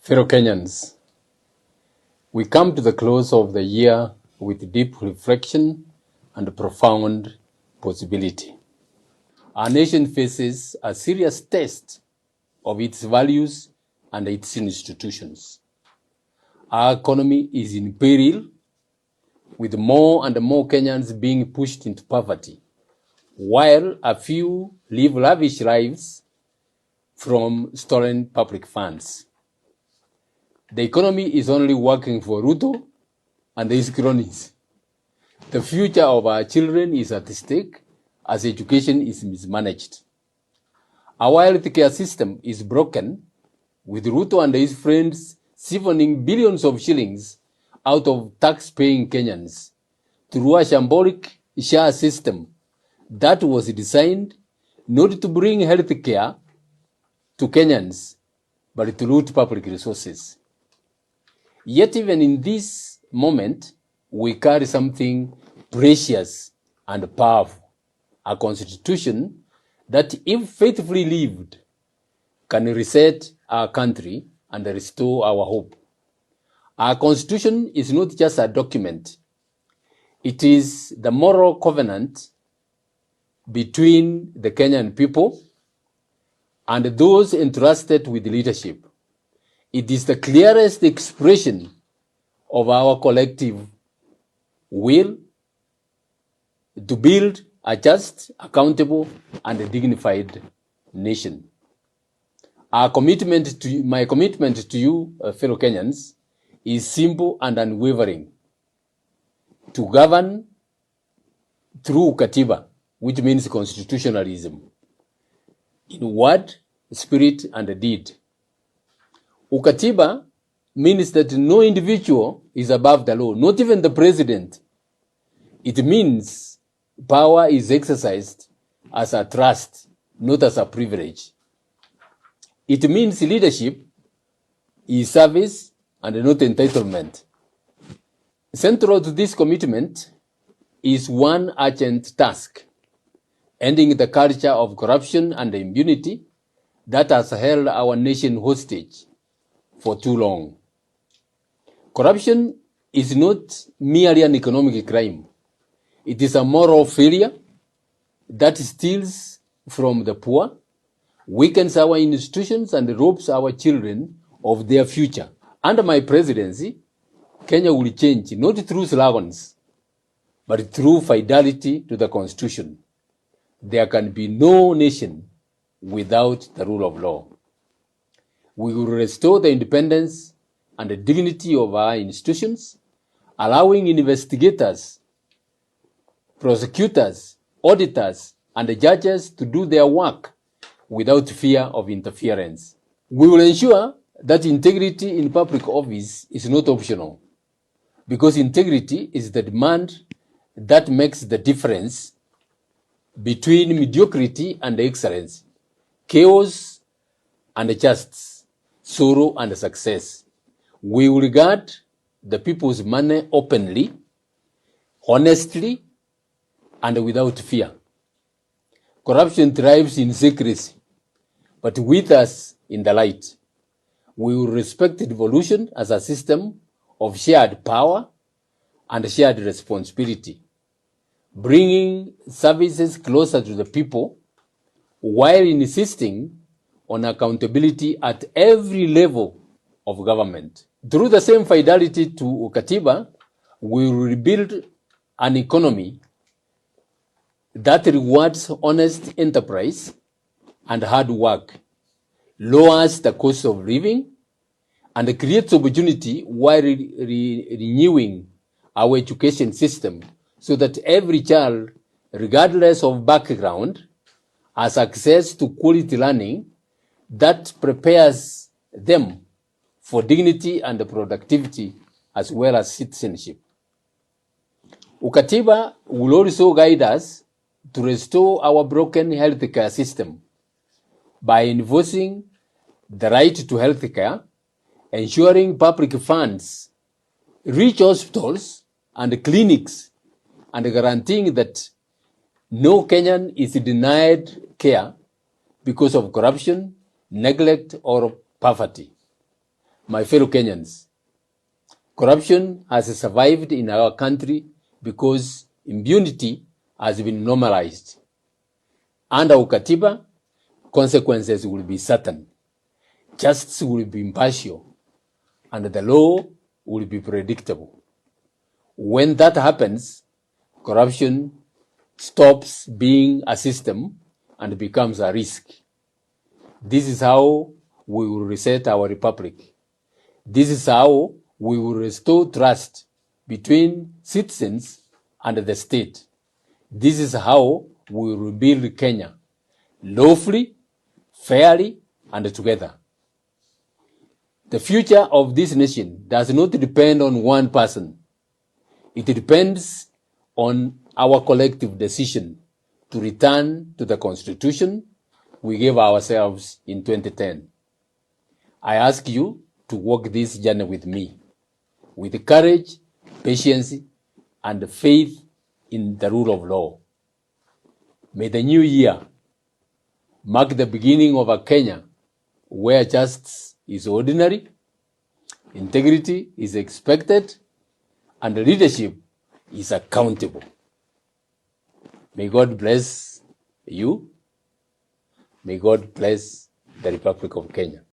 Fellow Kenyans, we come to the close of the year with deep reflection and profound possibility. Our nation faces a serious test of its values and its institutions. Our economy is in peril, with more and more Kenyans being pushed into poverty, while a few live lavish lives from stolen public funds. The economy is only working for Ruto and his cronies. The future of our children is at stake as education is mismanaged. Our healthcare system is broken, with Ruto and his friends siphoning billions of shillings out of tax-paying Kenyans through a shambolic SHA system that was designed not to bring healthcare to Kenyans, but to loot public resources. Yet even in this moment, we carry something precious and powerful, a constitution that, if faithfully lived, can reset our country and restore our hope. Our constitution is not just a document. It is the moral covenant between the Kenyan people and those entrusted with leadership. It is the clearest expression of our collective will to build a just, accountable, and dignified nation. My commitment to you, fellow Kenyans, is simple and unwavering: to govern through Katiba, which means constitutionalism, in word, spirit, and deed. Ukatiba means that no individual is above the law, not even the president. It means power is exercised as a trust, not as a privilege. It means leadership is service and not entitlement. Central to this commitment is one urgent task: ending the culture of corruption and impunity that has held our nation hostage for too long. Corruption is not merely an economic crime. It is a moral failure that steals from the poor, weakens our institutions, and robs our children of their future. Under my presidency, Kenya will change, not through slogans, but through fidelity to the Constitution. There can be no nation without the rule of law. We will restore the independence and the dignity of our institutions, allowing investigators, prosecutors, auditors, and judges to do their work without fear of interference. We will ensure that integrity in public office is not optional, because integrity is the demand that makes the difference between mediocrity and excellence, chaos and justice, sorrow and success. We will regard the people's money openly, honestly, and without fear. Corruption thrives in secrecy, but with us in the light. We will respect devolution as a system of shared power and shared responsibility, bringing services closer to the people while insisting on accountability at every level of government. Through the same fidelity to Katiba, we will rebuild an economy that rewards honest enterprise and hard work, lowers the cost of living, and creates opportunity while renewing our education system so that every child, regardless of background, has access to quality learning that prepares them for dignity and productivity as well as citizenship. Ukatiba will also guide us to restore our broken healthcare system by enforcing the right to healthcare, ensuring public funds reach hospitals and clinics, and guaranteeing that no Kenyan is denied care because of corruption, neglect, or poverty. My fellow Kenyans, corruption has survived in our country because impunity has been normalized. Under Ukatiba, consequences will be certain, justice will be impartial, and the law will be predictable. When that happens, corruption stops being a system and becomes a risk. This is how we will reset our republic. This is how we will restore trust between citizens and the state. This is how we will rebuild Kenya lawfully, fairly, and together. The future of this nation does not depend on one person. It depends on our collective decision to return to the Constitution we gave ourselves in 2010. I ask you to walk this journey with me, with courage, patience, and faith in the rule of law. May the new year mark the beginning of a Kenya where justice is ordinary, integrity is expected, and leadership is accountable. May God bless you. May God bless the Republic of Kenya.